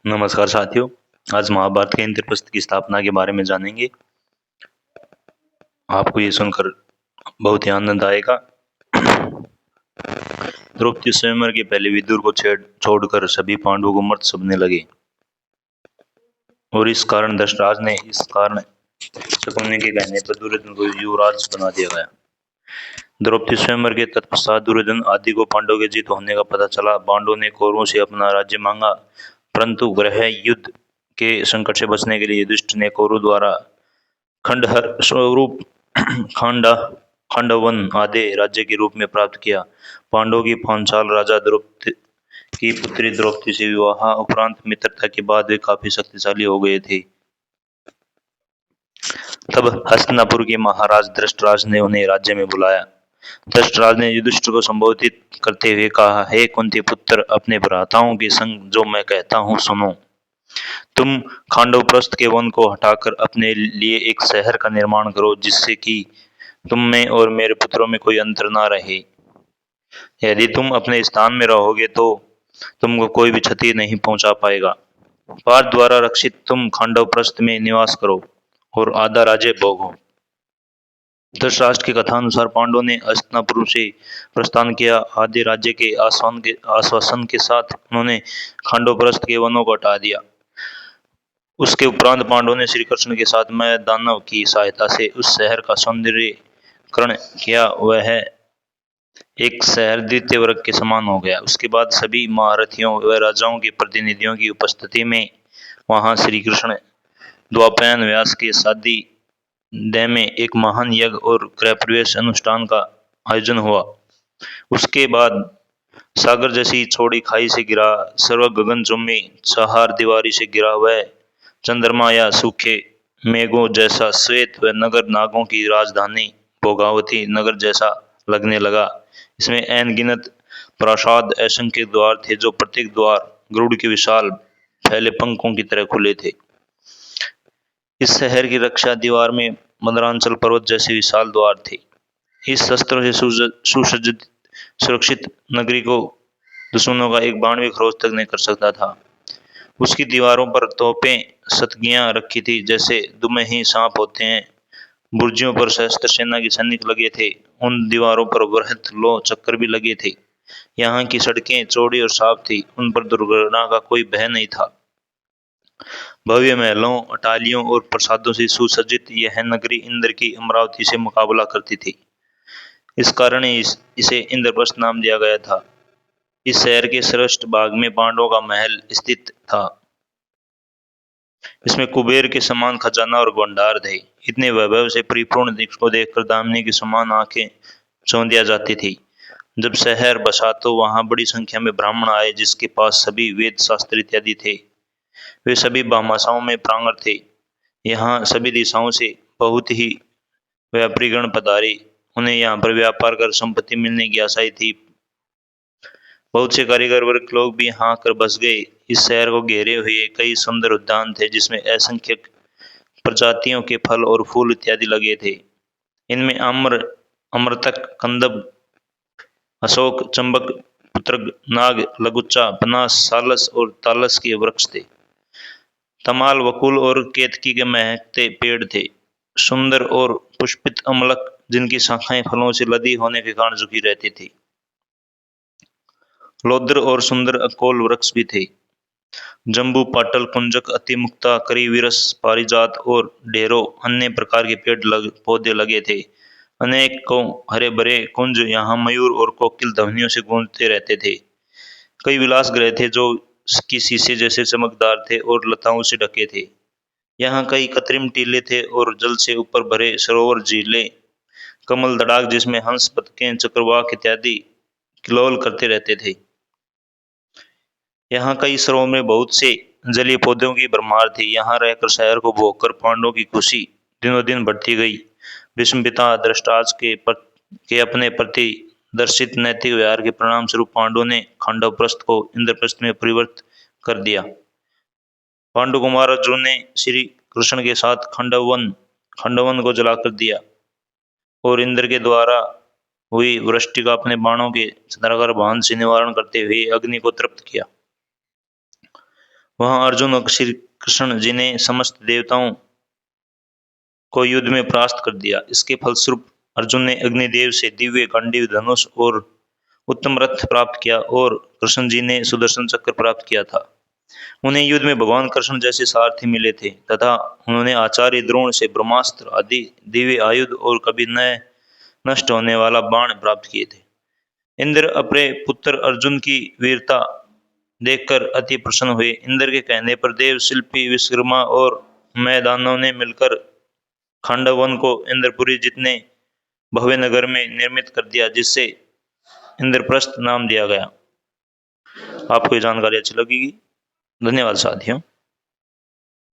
नमस्कार साथियों। आज महाभारत के इंद्रप्रस्थ की स्थापना के बारे में जानेंगे। आपको ये सुनकर बहुत ही आनंद आएगा। द्रौपदी स्वयंवर के पहले विदुर को छोड़कर सभी पांडवों को मर्द समझने लगे और इस कारण धृतराष्ट्र ने इस कारण शकुनी के कहने पर दुर्योधन को युवराज बना दिया गया। द्रौपदी स्वयंवर के तत्पश्चात दुर्योधन आदि को पांडवों के जीत होने का पता चला। पांडवों ने कौरवों से अपना राज्य मांगा, परंतु गृह युद्ध के संकट से बचने के लिए युधिष्ठिर ने कौरवों द्वारा खंडहर स्वरूप खंडवन आदि राज्य के रूप में प्राप्त किया। पांडवों की पांचाल राजा द्रौपदी की पुत्री द्रौपदी से विवाह उपरांत मित्रता के बाद वे काफी शक्तिशाली हो गए थे। तब हस्तिनापुर के महाराज धृतराष्ट्र ने उन्हें राज्य में बुलाया। धृतराष्ट्र ने युधिष्ठिर को संबोधित करते हुए कहा, हे कुंती पुत्र, अपने भ्राताओं के संग जो मैं कहता हूँ सुनो। तुम खांडवप्रस्थ के वन को हटाकर अपने लिए एक शहर का निर्माण करो, जिससे कि तुम में और मेरे पुत्रों में कोई अंतर ना रहे। यदि तुम अपने स्थान में रहोगे तो तुमको कोई भी क्षति नहीं पहुंचा पाएगा। पार्थ द्वारा रक्षित तुम खांडवप्रस्थ में निवास करो और आधा राज्य भोगो। धृतराष्ट्र की कथा अनुसार पांडवों ने हस्तिनापुर से प्रस्थान किया। आधे राज्य के आश्वासन के साथ उन्होंने खांडवप्रस्थ के वनों को हटा दिया। उसके उपरांत पांडवों ने श्री कृष्ण के साथ मैं दानव की सहायता से उस शहर का सौंदर्यीकरण किया। वह एक शहर द्वितीय वर्ग के समान हो गया। उसके बाद सभी महारथियों व राजाओं के प्रतिनिधियों की उपस्थिति में वहां श्री कृष्ण द्वापायन व्यास के शादी दय में एक महान यज्ञ और गृह प्रवेश अनुष्ठान का आयोजन हुआ। उसके बाद सागर जैसी चौड़ी खाई से गिरा, सर्व गगनचुंबी चहार दीवारी से गिरा वह चंद्रमा या सूखे मेघों जैसा श्वेत व नगर नागों की राजधानी भोगावती नगर जैसा लगने लगा। इसमें अनगिनत प्रासाद असंख्य द्वार थे, जो प्रत्येक द्वार गरुड़ के विशाल फैले पंखों की तरह खुले थे। इस शहर की रक्षा दीवार में मदरांचल पर्वत जैसे विशाल द्वार थे। इस शस्त्रों से सुसज्जित सुरक्षित नगरी को दुश्मनों का एक बाण भी खरोच तक नहीं कर सकता था। उसकी दीवारों पर तोपें सतगियां रखी थी, जैसे दुमही सांप होते हैं। बुर्जियों पर सशस्त्र सेना के सैनिक लगे थे। उन दीवारों पर वृहत लो चक्कर भी लगे थे। यहाँ की सड़कें चौड़ी और साफ थी, उन पर दुर्घटना का कोई भय नहीं था। भव्य महलों, अटालियों और प्रसादों से सुसज्जित यह नगरी इंद्र की अमरावती से मुकाबला करती थी। इस कारण इसे इंद्रप्रस्थ नाम दिया गया था। इस शहर के श्रेष्ठ भाग में पांडवों का महल स्थित था। इसमें कुबेर के समान खजाना और भंडार थे। इतने वैभव से परिपूर्ण को देखकर दामिनी की समान आंखें चौंधिया जाती थी। जब शहर बसा तो वहां बड़ी संख्या में ब्राह्मण आए, जिसके पास सभी वेद शास्त्र इत्यादि थे। वे सभी भामाशाओं में प्रांगण थे। यहाँ सभी दिशाओं से बहुत ही व्यापारीगण पधारे। उन्हें यहाँ पर व्यापार कर संपत्ति मिलने की आशाएं थी। बहुत से कारीगर वर्ग लोग भी यहाँ आकर बस गए। इस शहर को घेरे हुए कई सुंदर उद्यान थे, जिसमें असंख्य प्रजातियों के फल और फूल इत्यादि लगे थे। इनमें आम्र, अमृतक, कंदब, अशोक, चंबक, पुत्रग, नाग, लगुच्चा, पनास, सालस और तालस के वृक्ष थे। तमाल, वकुल और केतकी के महकते पेड़ थे। सुंदर और पुष्पित अमलक, जिनकी शाखाएं फलों से लदी होने के कारण झुकी रहती थी। लौद्र और सुंदर अकोल वृक्ष भी थे। जम्बू, पाटल, कुंजक, अतिमुक्ता, करीविरस, पारिजात और ढेरों अन्य प्रकार के पौधे लगे थे। अनेकों हरे भरे कुंज यहाँ मयूर और कोकिल ध्वनियों से गूंजते रहते थे। कई विलास गृह थे, जो की शीशे जैसे चमकदार थे और लताओं से ढके थे। यहाँ कई कृत्रिम टीले थे और जल से ऊपर भरे सरोवर, झीलें, कमल तड़ाग जिसमें हंस, बतखें, चक्रवाक इत्यादि किलोल करते रहते थे। यहाँ कई सरोवर में बहुत से जलीय पौधों की भरमार थी। यहाँ रहकर शहर को भोगकर पांडवों की खुशी दिनों दिन बढ़ती गई। भीष्म पिता धृतराष्ट्र के अपने प्रति दर्शित नैतिक व्यवहार के परिणाम स्वरूप पांडवों ने खांडवप्रस्थ को इंद्रप्रस्थ में परिवर्तित कर दिया। पांडु कुमार अर्जुन ने श्री कृष्ण के साथ खंडवन को जलाकर दिया और इंद्र के द्वारा हुई वृष्टि का अपने बाणों के चंद्राकार बाण से निवारण करते हुए अग्नि को तृप्त किया। वहां अर्जुन और श्री कृष्ण जी ने समस्त देवताओं को युद्ध में परास्त कर दिया। इसके फलस्वरूप अर्जुन ने अग्निदेव से दिव्य गांडीव धनुष और उत्तम रथ प्राप्त किया और कृष्ण जी ने सुदर्शन चक्र प्राप्त किया था। उन्हें युद्ध में भगवान कृष्ण जैसे सारथी मिले थे तथा उन्होंने आचार्य द्रोण से ब्रह्मास्त्र आदि दिव्य आयुध और कभी न नष्ट होने वाला बाण प्राप्त किए थे। इंद्र अपने पुत्र अर्जुन की वीरता देखकर अति प्रसन्न हुए। इंद्र के कहने पर देव शिल्पी विश्वकर्मा और मैदानों ने मिलकर खांडवन को इंद्रपुरी जितने भव्य नगर में निर्मित कर दिया, जिससे इंद्रप्रस्थ नाम दिया गया। आपको ये जानकारी अच्छी लगेगी। धन्यवाद साथियों।